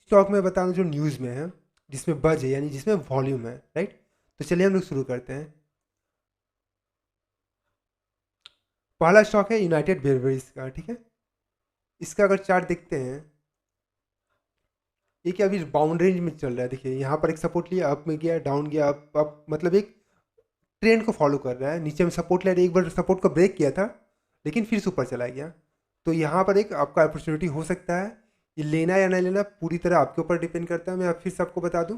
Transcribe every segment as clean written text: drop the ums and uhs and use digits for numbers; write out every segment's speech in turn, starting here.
Stock में बता दूं जो न्यूज़ में है, जिसमें बज है यानी जिसमें वॉल्यूम है, राइट। तो चलिए हम लोग शुरू करते हैं। पहला स्टॉक है यूनाइटेड ब्रेवरीज का, ठीक है। इसका अगर चार्ट देखते हैं, ये क्या अभी बाउंड रेंज में चल रहा है। देखिए यहाँ पर एक सपोर्ट लिया, अप में गया, डाउन गया, अप मतलब एक ट्रेंड को फॉलो कर रहा है। नीचे में सपोर्ट ले रहा है, एक बार सपोर्ट को ब्रेक किया था लेकिन फिर से ऊपर चला गया। तो यहाँ पर एक आपका अपॉर्चुनिटी हो सकता है। ये लेना या नहीं लेना पूरी तरह आपके ऊपर डिपेंड करता है। मैं अब फिर से आपको बता दूँ,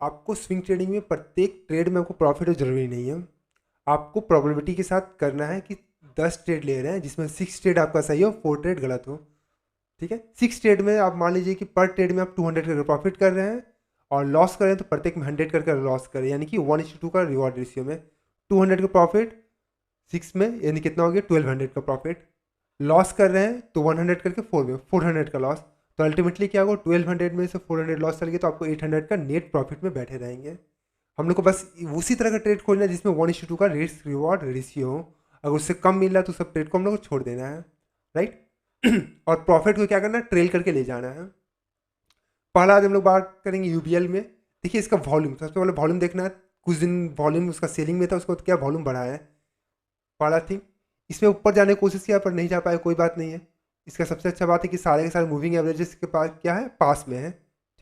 आपको स्विंग ट्रेडिंग में प्रत्येक ट्रेड में आपको प्रॉफिट हो जरूरी नहीं है। आपको प्रोबेबिलिटी के साथ करना है कि 10 ट्रेड ले रहे हैं जिसमें 6 ट्रेड आपका सही हो, 4 ट्रेड गलत हो, ठीक है। 6 ट्रेड में आप मान लीजिए कि पर ट्रेड में आप 200 करके प्रॉफिट कर रहे हैं और लॉस कर रहे हैं तो प्रत्येक में 100 करके लॉस करें, यानी कि 1:2 का रिवॉर्ड रेशियो में 200 का प्रॉफिट, 6 में यानी कितना हो गया 1200 का प्रॉफिट। लॉस कर रहे हैं तो 100 करके 4 में 400 का लॉस। तो अल्टीमेटली क्या होगा, 1200 में से 400 लॉस चल गया तो आपको 800 का नेट प्रॉफिट में बैठे रहेंगे। हम लोग को बस उसी तरह का ट्रेड खोलना है जिसमें 1:2 का रिस्क रिवॉर्ड रेशियो हो। अगर उससे कम मिल रहा है तो सब ट्रेड को हम लोग को छोड़ देना है, राइट। और प्रॉफिट को क्या करना है, ट्रेल करके ले जाना है। पहला आज हम लोग बात करेंगे यूबीएल में। देखिए इसका वॉल्यूम, सबसे पहले वॉल्यूम देखना है। कुछ दिन वॉल्यूम उसका सेलिंग में था, उसको क्या वॉल्यूम बढ़ा है, पहला थिंग। इसमें ऊपर जाने की कोशिश किया पर नहीं जा पाया, कोई बात नहीं है। इसका सबसे अच्छा बात है कि सारे के सारे मूविंग एवरेजेस के पास क्या है, पास में है,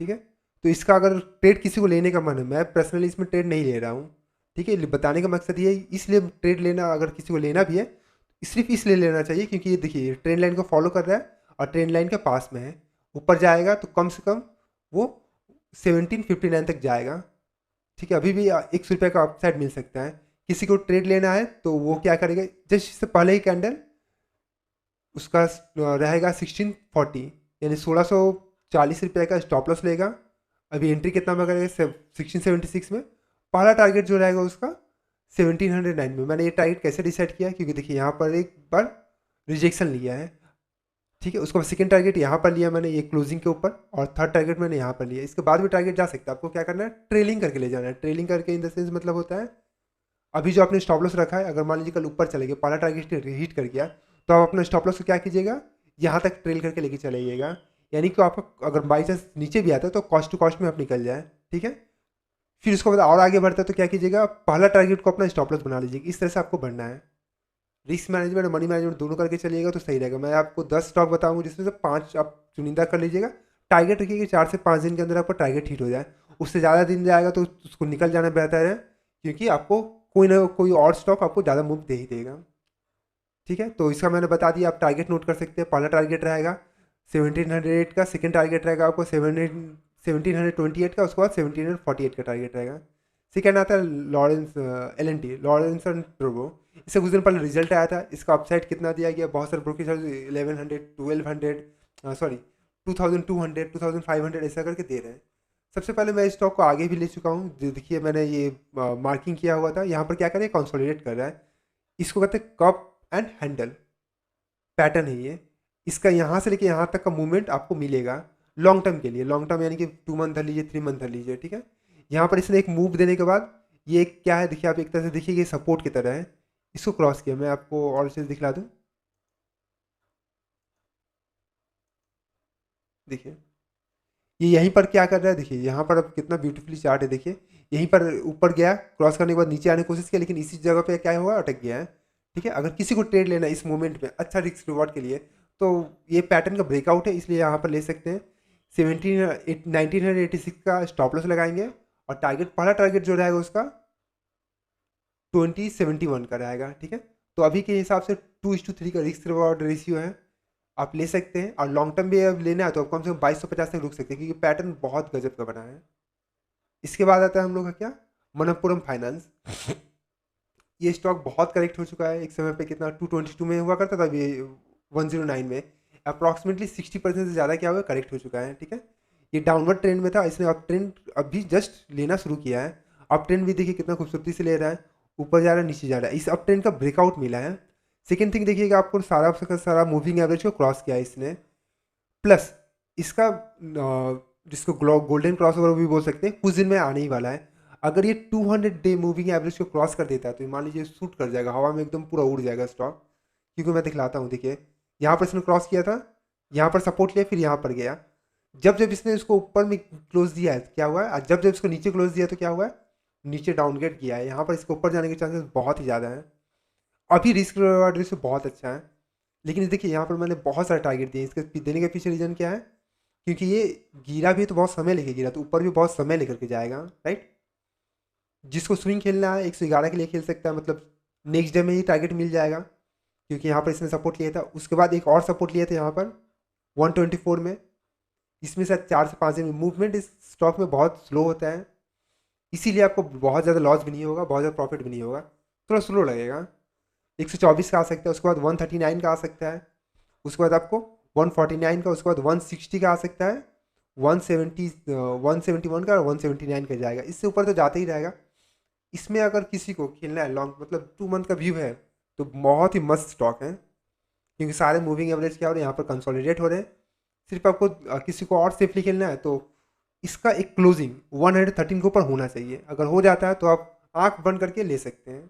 ठीक है। तो इसका अगर ट्रेड किसी को लेने का मन है, मैं पर्सनली इसमें ट्रेड नहीं ले रहा हूँ, ठीक है। बताने का मकसद ये है, इसलिए ट्रेड लेना अगर किसी को लेना भी है सिर्फ इसलिए लेना चाहिए क्योंकि ये देखिए ट्रेंड लाइन को फॉलो कर रहा है और ट्रेंड लाइन के पास में है। ऊपर जाएगा तो कम से कम वो 1759 तक जाएगा, ठीक है। अभी भी 100 रुपये का अपसाइड मिल सकता है। किसी को ट्रेड लेना है तो वो क्या करेगा, जस्ट इससे पहले ही कैंडल उसका रहेगा 1640 यानी 1640 रुपये का स्टॉप लॉस लेगा। अभी एंट्री कितना में करेगा, 1676 में। पहला टारगेट जो रहेगा उसका 1709 में। मैंने ये टारगेट कैसे डिसाइड किया, क्योंकि देखिए यहाँ पर एक बार रिजेक्शन लिया है, ठीक है। उसका सेकंड टारगेट यहाँ पर लिया मैंने ये क्लोजिंग के ऊपर, और थर्ड टारगेट मैंने यहाँ पर लिया। इसके बाद भी टारगेट जा सकता है, आपको क्या करना है, ट्रेलिंग करके ले जाना है। ट्रेलिंग करके इन द सेंस मतलब होता है, अभी जो आपने स्टॉप लॉस रखा है, अगर मान लीजिए कल ऊपर चले गए, पहला टारगेट हिट कर गया, तो आप अपना स्टॉप लॉस को क्या कीजिएगा, यहाँ तक ट्रेल करके लेके चले जाइएगा। यानी कि आपका अगर बाई चांस नीचे भी आता है तो कॉस्ट टू कॉस्ट में आप निकल जाए, ठीक है। फिर उसको बाद और आगे बढ़ता है तो क्या कीजिएगा, पहला टारगेट को अपना स्टॉप लॉस बना लीजिएगा। इस तरह से आपको बढ़ना है। रिस्क मैनेजमेंट और मनी मैनेजमेंट दोनों करके चलिएगा तो सही रहेगा। मैं आपको 10 स्टॉक बताऊंगा जिसमें से 5 आप चुनिंदा कर लीजिएगा। टारगेट रखिए कि 4 से 5 दिन के अंदर आपका टारगेट हिट हो जाए। उससे ज़्यादा दिन जाएगा तो उसको निकल जाना बेहतर है, क्योंकि आपको कोई ना कोई और स्टॉक आपको ज़्यादा मूव दे ही देगा, ठीक है। तो इसका मैंने बता दिया, आप टारगेट नोट कर सकते हैं। पहला टारगेट रहेगा 1708 का, सेकेंड टारगेट रहेगा आपको 1728 का, उसके बाद 1748 का टारगेट रहेगा। सेकेंड आता है Lawrence LNT, Lawrence and turbo. इससे कुछ दिन पहले रिजल्ट आया था, इसका अपसाइड कितना दिया गया, बहुत सारे ब्रोकरेज 1100, 1200, सॉरी 2200, 2500 ऐसा करके दे रहे हैं। सबसे पहले मैं इस स्टॉक को आगे भी ले चुका हूँ, जो देखिए मैंने ये मार्किंग किया हुआ था। यहाँ पर क्या करें, कंसोलिडेट कर रहा है। इसको कहते हैं कप एंड हैंडल पैटर्न है ये। इसका यहाँ से लेके यहाँ तक का मूवमेंट आपको मिलेगा लॉन्ग टर्म के लिए। लॉन्ग टर्म यानी कि 2 मंथ धर लीजिए, 3 मंथ धर लीजिए, ठीक है। यहाँ पर इसने एक मूव देने के बाद ये क्या है, देखिए आप एक तरह से देखिए ये सपोर्ट की तरह है। इसको क्रॉस किया, मैं आपको और चीज़ दिखला दूँ। देखिए ये यहीं पर क्या कर रहा है, देखिए यहाँ पर अब कितना ब्यूटीफुली चार्ट है। देखिए यहीं पर ऊपर गया, क्रॉस करने के बाद नीचे आने की कोशिश किया, लेकिन इसी जगह पे क्या हुआ, अटक गया है, ठीक है। अगर किसी को ट्रेड लेना है इस मोमेंट में अच्छा रिस्क रिवॉर्ड के लिए, तो ये पैटर्न का ब्रेकआउट है, इसलिए यहाँ पर ले सकते हैं। 1986 का स्टॉप लॉस लगाएंगे और टारगेट, पहला टारगेट जो रहेगा उसका 2071 का रहेगा, ठीक है। तो अभी के हिसाब से 2:3 का रिस्क रिवॉर्ड रेशियो है, आप ले सकते हैं। और लॉन्ग टर्म भी अब लेना है तो आप कम से कम 2250 तक रुक सकते हैं, क्योंकि पैटर्न बहुत गजब का बना है। इसके बाद आता है हम लोग का क्या, मनप्पुरम फाइनेंस। ये स्टॉक बहुत करेक्ट हो चुका है। एक समय पे कितना 222 में हुआ करता था, अभी 109 में। अप्रॉक्सीमेटली 60% से ज़्यादा क्या हुआ, करेक्ट हो चुका है, ठीक है। ये डाउनवर्ड ट्रेंड में था, इसने अप ट्रेंड अभी जस्ट लेना शुरू किया है। अप ट्रेंड भी देखिए कितना खूबसूरती से ले रहा है, ऊपर जा रहा है, नीचे जा रहा है। इस अप ट्रेंड का ब्रेकआउट मिला है। सेकेंड थिंग देखिएगा, आपको सारा मूविंग एवरेज को क्रॉस किया है इसने। प्लस इसका जिसको गोल्डन क्रॉस ओवर भी बोल सकते हैं, कुछ दिन में आने ही वाला है। अगर ये 200 डे मूविंग एवरेज को क्रॉस कर देता है तो मान लीजिए शूट कर जाएगा हवा में, एकदम पूरा उड़ जाएगा स्टॉक। क्योंकि मैं दिखलाता हूँ, देखिए यहाँ पर इसने क्रॉस किया था, यहाँ पर सपोर्ट लिया, फिर यहाँ पर गया। जब जब इसने उसको ऊपर में क्लोज दिया है क्या हुआ है, और जब जब इसको नीचे क्लोज दिया तो क्या हुआ है, नीचे डाउनग्रेड किया है। यहाँ पर इसके ऊपर जाने के चांसेस बहुत ही ज़्यादा हैं। अभी रिस्क रिवार्ड रेशियो बहुत अच्छा है, लेकिन देखिए यहाँ पर मैंने बहुत सारे टारगेट दिए। इसके देने के पीछे रीज़न क्या है, क्योंकि ये गिरा भी तो बहुत समय लेके गिरा, तो ऊपर भी बहुत समय लेकर के जाएगा, राइट। जिसको स्विंग खेलना है 111 के लिए खेल सकता है, मतलब नेक्स्ट डे में ही टारगेट मिल जाएगा, क्योंकि यहाँ पर इसने सपोर्ट लिया था। उसके बाद एक और सपोर्ट लिया था यहाँ पर 124 में। इसमें शायद 4 से 5 दिन में मूवमेंट इस स्टॉक में बहुत स्लो होता है, इसीलिए आपको बहुत ज़्यादा लॉस भी नहीं होगा, बहुत ज़्यादा प्रॉफिट भी नहीं होगा, थोड़ा स्लो लगेगा। 124 का आ सकता है, उसके बाद 139 का आ सकता है, उसके बाद आपको 149 का, उसके बाद 160 का आ सकता है, 171 का और 179 का जाएगा। इससे ऊपर तो जाते ही रहेगा। इसमें अगर किसी को खेलना है लॉन्ग, मतलब 2 मंथ का व्यू है, तो बहुत ही मस्त स्टॉक है, क्योंकि सारे मूविंग एवरेज क्या हो रहे हैं यहाँ पर कंसोलिडेट हो रहे हैं। सिर्फ आपको किसी को और सेफली खेलना है तो इसका एक क्लोजिंग 113 के ऊपर होना चाहिए। अगर हो जाता है तो आप आंख बंद करके ले सकते हैं,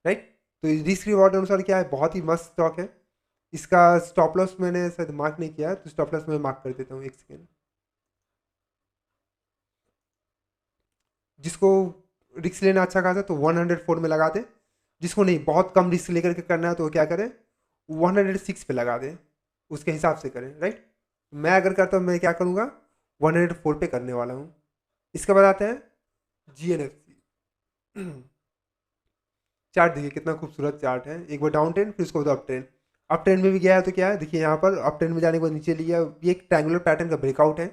राइट। तो रिस्क रिवॉर्ड अनुसार क्या है, बहुत ही मस्त स्टॉक है। इसका स्टॉप लॉस मैंने शायद मार्क नहीं किया है, तो स्टॉप लॉस मैं मार्क कर देता हूँ, एक सेकेंड। जिसको रिस्क लेना अच्छा खासा तो 104 में लगा दे, जिसको नहीं बहुत कम रिस्क लेकर के करना है तो वो क्या करे, 106 पे लगा दे, उसके हिसाब से करें, राइट। मैं अगर करता हूँ मैं क्या करूँगा, 104 पे करने वाला हूँ। इसके बाद आते हैं GNFC। चार्ट देखिए कितना खूबसूरत चार्ट है, एक बार डाउन ट्रेंड फिर उसको अप ट्रेंड। अप ट्रेंड में भी गया है तो क्या है, देखिए यहाँ पर अप ट्रेंड में जाने के बाद नीचे लिया, ये एक ट्रायंगुलर पैटर्न का ब्रेकआउट है,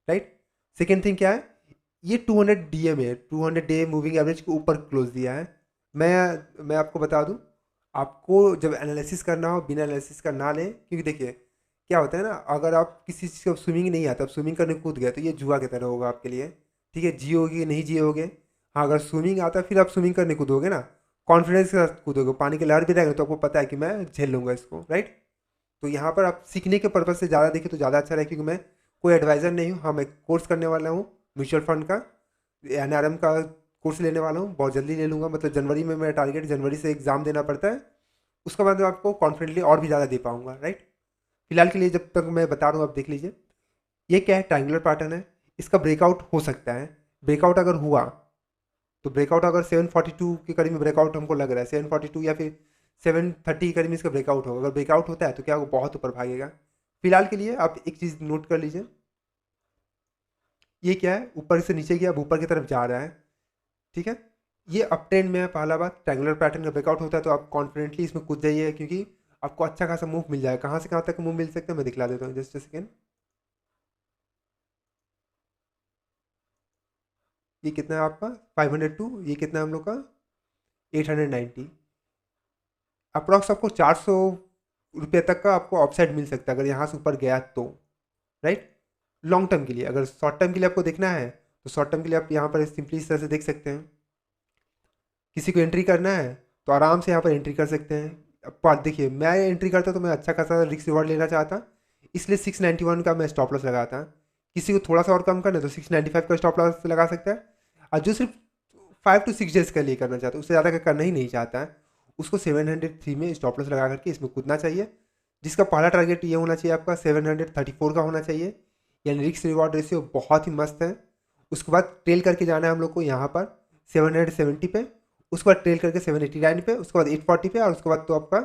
राइट। सेकेंड थिंग क्या है, ये 200 DM है, 200 डे मूविंग एवरेज के ऊपर क्लोज दिया है। मैं आपको बता दूं, आपको जब एनालिसिस करना हो बिना एनालिसिस का ना लें, क्योंकि देखिए क्या होता है ना, अगर आप किसी चीज़ को स्विमिंग नहीं आता, आप स्विमिंग करने कूद गए तो ये जुआ की तरह होगा आपके लिए, ठीक है। जियोगे नहीं जियोगे। हाँ, अगर स्विमिंग आता है फिर आप स्विमिंग करने कूदोगे ना, कॉन्फिडेंस के साथ कूदोगे, पानी की लहर भी रहेगा तो आपको पता है कि मैं झेल लूँगा इसको, राइट। तो यहाँ पर आप सीखने के पर्पज़ से ज़्यादा देखें तो ज़्यादा अच्छा रहे, क्योंकि मैं कोई एडवाइज़र नहीं हूँ। हाँ, मैं कोर्स करने वाला हूँ म्यूचुअल फंड का, NRM का कोर्स लेने वाला हूँ, बहुत जल्दी ले लूँगा, मतलब जनवरी में मेरा टारगेट, जनवरी से एग्ज़ाम देना पड़ता है, उसके बाद मैं आपको कॉन्फिडेंटली और भी ज़्यादा दे पाऊँगा, राइट। फिलहाल के लिए जब तक मैं बता रहा हूँ आप देख लीजिए, ये क्या है, ट्रायंगुलर पैटर्न है, इसका ब्रेकआउट हो सकता है। ब्रेकआउट अगर हुआ तो ब्रेकआउट अगर 742 के करीब में ब्रेकआउट हमको लग रहा है, 742 या फिर 730 के करीब में इसका ब्रेकआउट होगा। अगर ब्रेकआउट होता है तो क्या वो बहुत ऊपर भागेगा। फिलहाल के लिए आप एक चीज़ नोट कर लीजिए, ये क्या है, ऊपर से नीचे गया, अब ऊपर की तरफ जा रहा है, ठीक है। ये अप ट्रेंड में है, पहला बात ट्रायंगुलर पैटर्न का ब्रेकआउट होता है तो आप कॉन्फिडेंटली इसमें कूद जाइए, क्योंकि आपको अच्छा खासा मूव मिल जाएगा। कहाँ से कहाँ तक मूव मिल सकता है मैं दिखला देता हूँ, जस्ट सेकेंड। ये कितना है आपका 502, ये कितना है हम लोग का 890। अप्रॉक्स आपको 400 रुपये तक का आपको अपसाइड मिल सकता है अगर यहाँ से ऊपर गया तो, राइट। लॉन्ग टर्म के लिए, अगर शॉर्ट टर्म के लिए आपको देखना है तो शॉर्ट टर्म के लिए आप यहाँ पर सिंपली इस तरह से देख सकते हैं। किसी को एंट्री करना है तो आराम से यहाँ पर एंट्री कर सकते हैं। अब देखिए मैं एंट्री करता तो मैं अच्छा खासा रिस्क रिवॉर्ड लेना चाहता, इसलिए 691 का मैं स्टॉप लॉस लगाता। किसी को थोड़ा सा और कम करना है तो 695 का स्टॉप लॉस लगा सकता है। और जो सिर्फ 5 to 6 डेज के लिए करना चाहता है, उससे ज़्यादा का करना ही नहीं चाहता है, उसको 703 में स्टॉप लॉस लगा करके इसमें कूदना चाहिए। जिसका पहला टारगेट ये होना चाहिए आपका 734 का होना चाहिए, यानी रिस्क रिवॉर्ड रेशियो बहुत ही मस्त है। उसके बाद ट्रेल करके जाना है हम लोग को यहाँ पर 770 पे, उसके बाद ट्रेल करके 789 पे, उसके बाद 840 पे, और उसके बाद तो आपका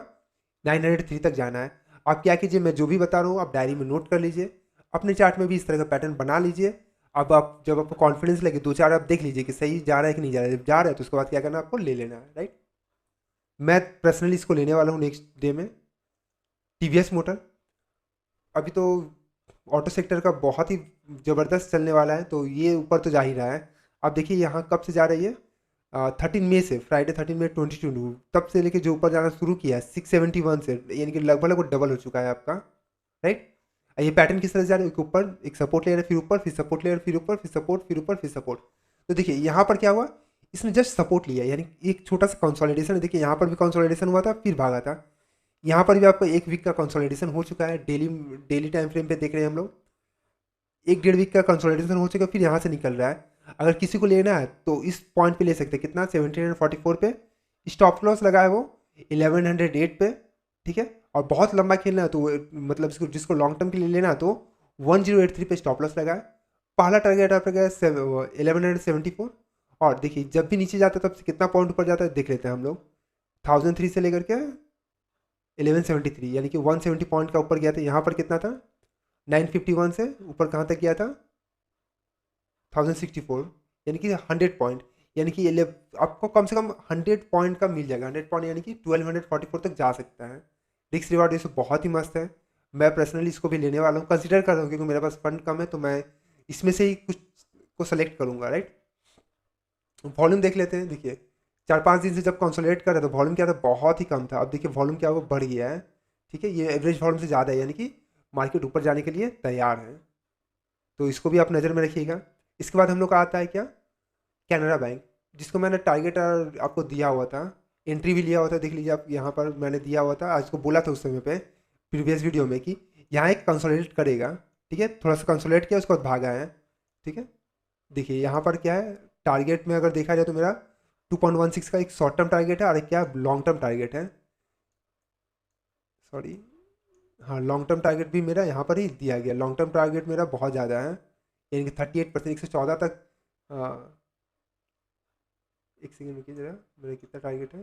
903 तक जाना है। आप क्या कीजिए, मैं जो भी बता रहा हूँ आप डायरी में नोट कर लीजिए, अपने चार्ट में भी इस तरह का पैटर्न बना लीजिए। अब आप जब आपको कॉन्फिडेंस लगे 2-4 आप देख लीजिए कि सही जा रहा है कि नहीं जा रहा है। जब जा रहा है तो उसके बाद क्या करना है, आपको ले लेना है, राइट। मैं पर्सनली इसको लेने वाला हूँ नेक्स्ट डे में। TVS मोटर अभी तो ऑटो सेक्टर का बहुत ही ज़बरदस्त चलने वाला है, तो ये ऊपर तो जा ही रहा है। अब देखिए यहाँ कब से जा रही है, 13 मई से, फ्राइडे 13 मई 22 तब से लेके जो ऊपर जाना शुरू किया है 671 से, यानी कि लगभग लगभग डबल हो चुका है आपका, राइट। ये पैटर्न किस तरह से जा रहा है, एक ऊपर एक सपोर्ट ले रहा है, फिर ऊपर, फिर सपोर्ट ले रहा है, फिर ऊपर, फिर सपोर्ट, फिर ऊपर, फिर सपोर्ट। तो देखिए यहाँ पर क्या हुआ, इसने जस्ट सपोर्ट लिया, यानी एक छोटा सा कंसोलिडेशन है। देखिए यहाँ पर भी कंसोलिडेशन हुआ था फिर भागा था, यहाँ पर भी आपको 1 वीक का कंसोलिडेशन हो चुका है। डेली डेली टाइम फ्रेम पे देख रहे हैं हम लोग, 1-1.5 वीक का कंसोलिडेशन हो चुका है, फिर यहाँ से निकल रहा है। अगर किसी को लेना है तो इस पॉइंट पे ले सकते हैं, कितना 1744 पे। स्टॉप लॉस लगा है वो 1108 पे, ठीक है। और बहुत लंबा खेलना है तो मतलब इसको, जिसको लॉन्ग टर्म के लिए लेना है तो 1083 पे स्टॉप लॉस लगाए। पहला टारगेट आपका गया 1174। और देखिए जब भी नीचे जाता है तब से कितना पॉइंट ऊपर जाता है देख लेते हैं हम लोग। 1003 से लेकर के 1173 यानी कि 170 पॉइंट का ऊपर गया था। यहाँ पर कितना था 951 से ऊपर कहाँ तक गया था 1064 यानी कि 100 पॉइंट। यानी कि आपको कम से कम 100 पॉइंट का मिल जाएगा। 100 पॉइंट यानी कि 1244 तक जा सकता है। रिस्क रिवार्ड ये बहुत ही मस्त है। मैं पर्सनली इसको भी लेने वाला हूँ, कंसिडर कर रहा हूँ क्योंकि मेरे पास फंड कम है तो मैं इसमें से ही कुछ को सेलेक्ट करूँगा, राइट। वॉल्यूम देख लेते हैं। देखिए 4-5 दिन से जब कंसोलिडेट कर रहे थे वॉल्यूम क्या था, बहुत ही कम था। अब देखिए वॉल्यूम क्या वो बढ़ गया है, ठीक है। ये एवरेज वॉल्यूम से ज़्यादा है यानी कि मार्केट ऊपर जाने के लिए तैयार है। तो इसको भी आप नज़र में रखिएगा। इसके बाद हम लोग का आता है क्या, कैनरा बैंक, जिसको मैंने टारगेट आपको दिया हुआ था, एंट्री भी लिया हुआ था। देख लीजिए आप, यहाँ पर मैंने दिया हुआ था। आज को बोला था उस समय पे प्रीवियस वीडियो में कि यहाँ एक कंसोलिडेट करेगा, ठीक है। थोड़ा सा कंसोलिडेट किया उसके बाद भागा है, ठीक है। देखिए यहाँ पर क्या है, टारगेट में अगर देखा जाए तो मेरा 2.16 का एक शॉर्ट टर्म टारगेट है और एक क्या लॉन्ग टर्म टारगेट है, सॉरी, हाँ लॉन्ग टर्म टारगेट भी मेरा यहाँ पर ही दिया गया। लॉन्ग टर्म टारगेट मेरा बहुत ज़्यादा है यानी कि 38%, 114 तक। एक सेकेंड रुकिए जरा, मेरा कितना टारगेट है।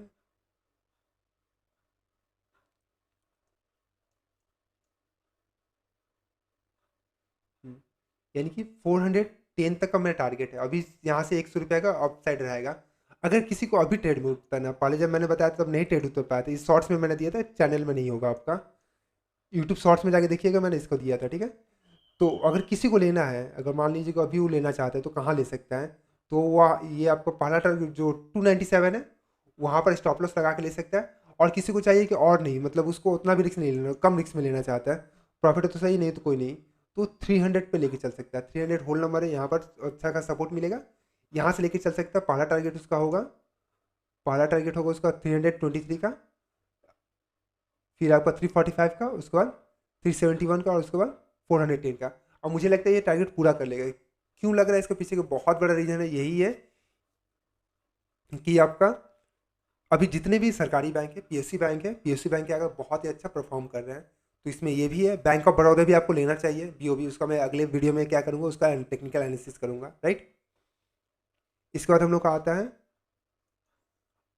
हम्म, यानी कि 410 तक का मेरा टारगेट है। अभी यहाँ से 100 रुपये का अप साइड रहेगा। अगर किसी को अभी ट्रेड में उतरना, पहले जब मैंने बताया तब नहीं ट्रेड उतर पाया था। इस शॉर्ट्स में मैंने दिया था, चैनल में नहीं होगा आपका, यूट्यूब शॉर्ट्स में जाके देखिएगा, मैंने इसको दिया था, ठीक है। तो अगर किसी को लेना है, अगर मान लीजिए कि अभी वो लेना चाहता है तो कहाँ ले सकता है, तो वह ये आपको पहला टारगेट जो 297 है वहाँ पर स्टॉप लॉस लगा के ले सकता है। और किसी को चाहिए कि और नहीं, मतलब उसको उतना भी रिस्क नहीं लेना, कम रिस्क में लेना चाहता है, प्रॉफिट तो सही नहीं तो कोई नहीं, तो 300 पे लेके चल सकता है। 300 होल नंबर है, यहाँ पर अच्छा का सपोर्ट मिलेगा, यहाँ से लेके चल सकता है। पहला टारगेट उसका होगा, पहला टारगेट होगा उसका 323 का, फिर आपका 345 का, उसके बाद 371 का और उसके बाद 410 का। और मुझे लगता है ये टारगेट पूरा कर लेगा। क्यों लग रहा है, इसके पीछे का बहुत बड़ा रीज़न है, यही है कि आपका अभी जितने भी सरकारी बैंक है, पीएससी बैंक है, पीएससी बैंक के अगर बहुत ही अच्छा परफॉर्म कर रहे हैं तो इसमें ये भी है। बैंक ऑफ बड़ौदा भी आपको लेना चाहिए, बीओबी। उसका मैं अगले वीडियो में क्या करूँगा, उसका टेक्निकल एनालिसिस करूँगा, राइट। इसके बाद हम लोग का आता है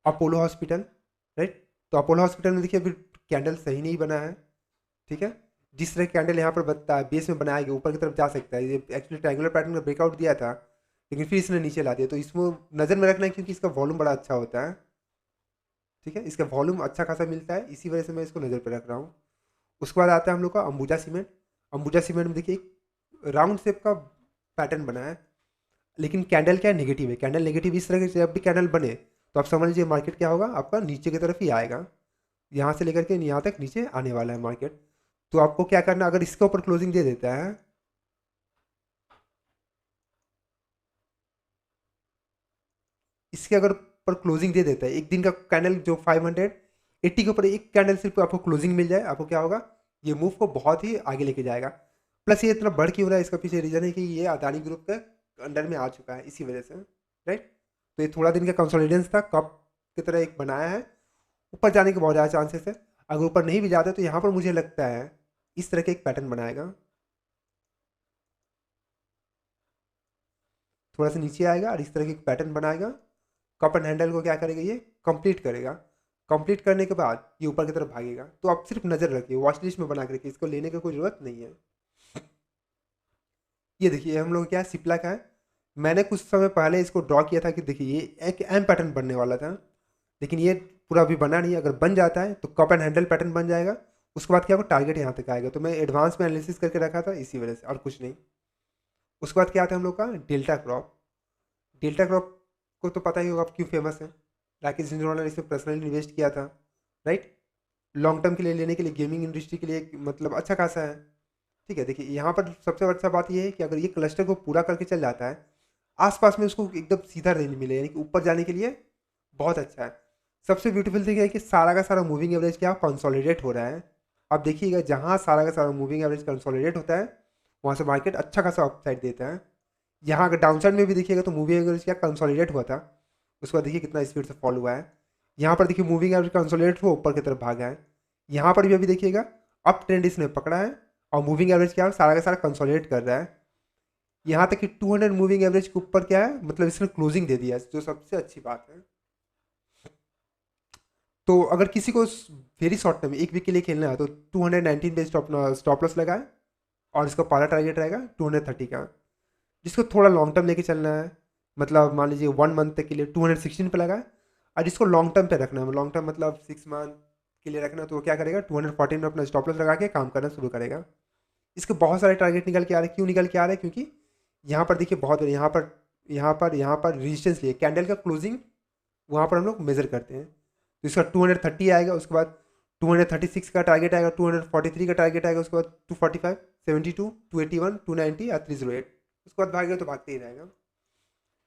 अपोलो हॉस्पिटल, राइट। तो अपोलो हॉस्पिटल में देखिए अभी कैंडल सही नहीं बना है, ठीक है। जिस तरह कैंडल यहाँ पर बनता है बेस में बनाया गया, ऊपर की तरफ जा सकता है। ये एक्चुअली ट्रायंगुलर पैटर्न का ब्रेकआउट दिया था लेकिन फिर इसने नीचे ला दिया, तो इसमें नज़र में रखना है क्योंकि इसका वॉल्यूम बड़ा अच्छा होता है, ठीक है। इसका वॉल्यूम अच्छा खासा मिलता है, इसी वजह से मैं इसको नज़र पर रख रहा हूँ। उसके बाद आता है हम लोग का अंबुजा सीमेंट। अंबुजा सीमेंट में देखिए एक राउंड शेप का पैटर्न बना है, लेकिन कैंडल क्या है, नेगेटिव है। कैंडल नेगेटिव इस तरह के जब भी कैंडल बने तो आप समझ लीजिए मार्केट क्या होगा, आपका नीचे की तरफ ही आएगा। यहाँ से लेकर के यहाँ तक नीचे आने वाला है मार्केट। तो आपको क्या करना, अगर इसके ऊपर क्लोजिंग दे देता है, इसके अगर पर क्लोजिंग दे देता है, एक दिन का कैंडल जो 580 के ऊपर एक कैंडल सिर्फ आपको क्लोजिंग मिल जाए, आपको क्या होगा, ये मूव को बहुत ही आगे लेके जाएगा। प्लस ये इतना बढ़ क्यों रहा है, इसका पीछे रीजन है कि ये अदानी ग्रुप के अंडर में आ चुका है, इसी वजह से, राइट। तो ये थोड़ा दिन का कंसोलिडेंस था, कप की तरह एक बनाया है। ऊपर जाने के बहुत ज़्यादा चांसेस है। अगर ऊपर नहीं भी जाता तो यहाँ पर मुझे लगता है इस तरह के एक पैटर्न बनाएगा, थोड़ा सा नीचे आएगा और इस तरह की एक पैटर्न बनाएगा। कप एंड हैंडल को क्या करेगा, ये कंप्लीट करेगा। कंप्लीट करने के बाद ये ऊपर की तरफ भागेगा। तो आप सिर्फ नज़र रखिए, वॉच लिस्ट में बना के रखिए, इसको लेने की कोई ज़रूरत नहीं है। ये देखिए हम लोग क्या सिप्ला का है, मैंने कुछ समय पहले इसको ड्रॉ किया था कि देखिए ये एक एम पैटर्न बनने वाला था, लेकिन ये पूरा अभी बना नहीं है। अगर बन जाता है तो कप एंड हैंडल पैटर्न बन जाएगा। उसके बाद क्या होगा, टारगेट यहाँ तक आएगा। तो मैं एडवांस में एनालिसिस करके रखा था इसी वजह से, और कुछ नहीं। उसके बाद क्या आता है हम लोग का डेल्टा क्रॉप। डेल्टा क्रॉप को तो पता ही होगा आप क्यों फेमस है, राकेश झुंझुनवाला ने इसमें पर्सनली इन्वेस्ट किया था, राइट। लॉन्ग टर्म के लिए लेने के लिए, गेमिंग इंडस्ट्री के लिए मतलब अच्छा खासा है, ठीक है। देखिए यहाँ पर सबसे अच्छा बात यह है कि अगर ये क्लस्टर को पूरा करके चल जाता है, आसपास में उसको एकदम सीधा रेंज मिले, यानी कि ऊपर जाने के लिए बहुत अच्छा है। सबसे ब्यूटीफुल थिंग है कि सारा का सारा मूविंग एवरेज क्या कंसोलिडेट हो रहा है। अब देखिएगा जहाँ सारा का सारा मूविंग एवरेज कंसोलिडेट होता है वहाँ से मार्केट अच्छा खासा अपसाइड देता है। यहाँ अगर डाउन साइड में भी देखिएगा तो मूविंग एवरेज क्या कंसोलिडेट हुआ था, उसके बाद देखिए कितना स्पीड से फॉल हुआ है। यहाँ पर देखिए मूविंग एवरेज कंसोलिडेट हुआ, ऊपर की तरफ भागा है। यहाँ पर भी अभी देखिएगा अप ट्रेंड इसने पकड़ा है और मूविंग एवरेज क्या है, सारा का सारा कंसोलिडेट कर रहा है। यहाँ तक कि 200 मूविंग एवरेज के ऊपर क्या है, मतलब इसने क्लोजिंग दे दिया है, जो सबसे अच्छी बात है। तो अगर किसी को वेरी शॉर्ट टर्म एक वीक के लिए खेलना है तो 219 पे स्टॉप लॉस लगाए, और इसका पहला टारगेट रहेगा 230 का। जिसको थोड़ा लॉन्ग टर्म लेके चलना है, मतलब मान लीजिए 1 मंथ तक के लिए 216 पे लगाए, और जिसको लॉन्ग टर्म पे रखना है, लॉन्ग टर्म मतलब 6 मंथ के लिए रखना है, तो वो क्या करेगा 214 में अपना स्टॉप लॉस लगा के काम करना शुरू करेगा। इसके बहुत सारे टारगेट निकल के आ रहे हैं। क्यों निकल के आ रहे हैं? क्योंकि यहाँ पर देखिए बहुत यहाँ पर रेजिस्टेंस लिए कैंडल का क्लोजिंग वहाँ पर हम लोग मेजर करते हैं। तो इसका 230 आएगा, उसके बाद 236 का टारगेट आएगा, 243 का टारगेट आएगा, उसके बाद 245, 72, 281, 290 या 308। उसके बाद भागेगा तो भागते ही रहेगा।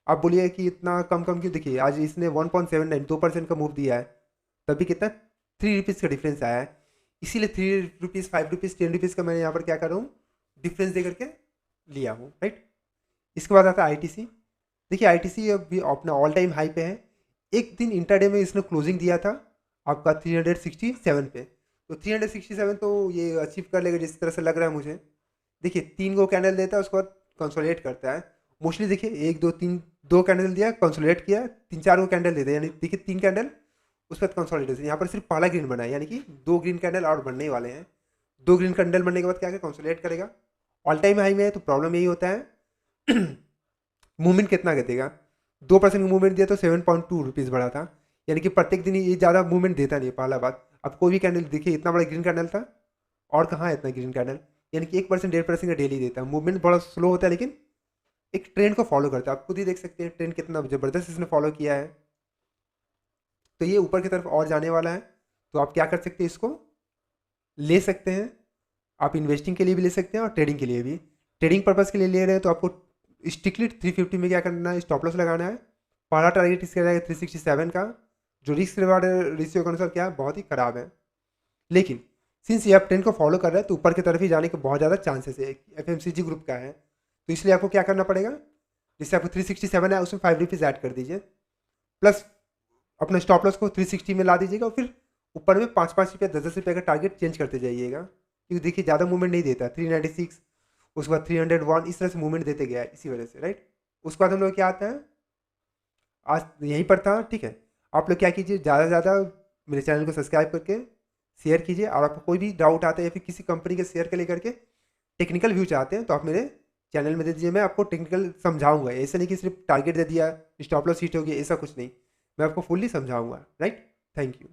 आप बोलिए कि इतना कम कम क्यों? देखिए आज इसने 1.79 2% का मूव दिया है, तभी कितना 3 रुपीज़ का डिफरेंस आया है। इसीलिए 3 रुपीज़ 5 रुपीज़ 10 रुपीज़ का मैंने यहाँ पर क्या कर रहा हूँ, डिफरेंस दे करके लिया हूँ, राइट। इसके बाद आता है ITC। देखिए ITC अभी अपना ऑल टाइम हाई पे है। एक दिन इंटरडे में इसने क्लोजिंग दिया था आपका 367 पे, तो 367 तो ये अचीव कर लेगा जिस तरह से लग रहा है मुझे। देखिए 3 गो कैंडल देता है, उसके बाद कंसोलिडेट करता है। मोस्टली देखिए 1 2 3 2 कैंडल दिया, कंसोलिडेट किया, 3 4 गो कैंडल देते हैं, यानी देखिए 3 कैंडल, उसके बाद कंसोलिडेशन। यहाँ पर सिर्फ पहला ग्रीन बना है, यानी कि 2 ग्रीन कैंडल और बनने वाले हैं। 2 ग्रीन कैंडल बनने के बाद क्या कंसोलिडेट करेगा, ऑल टाइम हाई में है। तो प्रॉब्लम यही होता है मूवमेंट कितना देगा। 2% का मूवमेंट दिया तो 7.2 रुपीज़ बढ़ा था, यानी कि प्रत्येक दिन ये ज़्यादा मूवमेंट देता नहीं है, पहला बात। अब कोई भी कैंडल देखिए इतना बड़ा ग्रीन कैंडल था, और कहाँ है इतना ग्रीन कैंडल, यानी कि 1% 1.5% का डेली देता है। मूवमेंट बड़ा स्लो होता है, लेकिन एक ट्रेंड को फॉलो करता है। आप खुद ही देख सकते हैं ट्रेंड कितना ज़बरदस्त इसने फॉलो किया है। तो ये ऊपर की तरफ और जाने वाला है। तो आप क्या कर सकते हैं, इसको ले सकते हैं। आप इन्वेस्टिंग के लिए भी ले सकते हैं और ट्रेडिंग के लिए भी। ट्रेडिंग पर्पज़ के लिए ले रहे हैं तो आपको स्ट्रिक्टली 350 में क्या करना है, स्टॉप लॉस लगाना है। पहला टारगेट इसका रहेगा 367 का, जो रिस्क रिवार्ड रेशियो के अनुसार क्या है, बहुत ही ख़राब है। लेकिन सिंस ये आप ट्रेंड को फॉलो कर रहे हैं तो ऊपर की तरफ ही जाने के बहुत ज़्यादा चांसेस है। FMCG ग्रुप का है, तो इसलिए आपको क्या करना पड़ेगा, जिससे आपको 367 है उसमें 5 रुपीज़ ऐड कर दीजिए, प्लस अपना स्टॉप लॉस को 360 में ला दीजिएगा, और फिर ऊपर में 5-5 रुपये 10-10 रुपये का टारगेट चेंज करते जाइएगा। क्योंकि देखिए ज़्यादा मूवमेंट नहीं देता, 396 उसके बाद 301 इस तरह से मूवमेंट देते गया है, इसी वजह से, राइट। उसके बाद हम लोग क्या आता है, आज यहीं पर था, ठीक है। आप लोग क्या कीजिए, ज़्यादा से ज़्यादा मेरे चैनल को सब्सक्राइब करके शेयर कीजिए, और आपको कोई भी डाउट आता है या फिर किसी कंपनी के शेयर के लेकर के टेक्निकल व्यू चाहते हैं तो आप मेरे चैनल में दे दीजिए। मैं आपको टेक्निकल समझाऊंगा, ऐसा नहीं कि सिर्फ टारगेट दे दिया स्टॉप लॉस हिट हो गया, ऐसा कुछ नहीं। मैं आपको फुल्ली समझाऊंगा, राइट। Thank you.